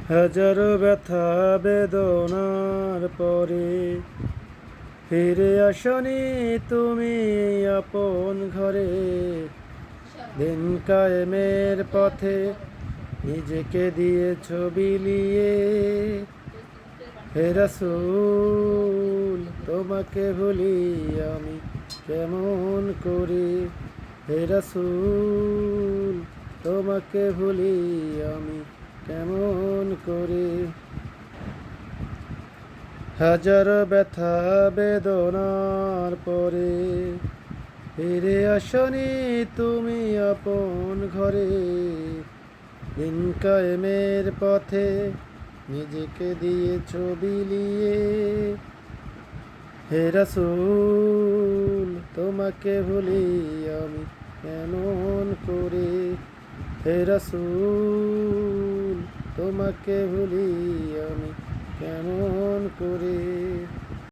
হাজারো ব্যথা বেদনার পরে ফিরে আসনি তুমি আপন ঘরে। দিন কায়েমের পথে নিজেকে দিয়েছ বিলিয়ে। হে রাসূল তোমাকে ভুলি আমি কেমন করে। হে রাসূল তোমাকে ভুলি আমি কেমন করে। হাজারো ব্যথা বেদনার পরে ফিরে আসনি তুমি আপন ঘরে। দিন কায়েমের পথে নিজেকে দিয়েছ বিলিয়ে। হে রাসূল তোমাকে ভুলি আমি কেমন করে। হে রাসূল তোমাকে ভুলি আমি কেমন করে।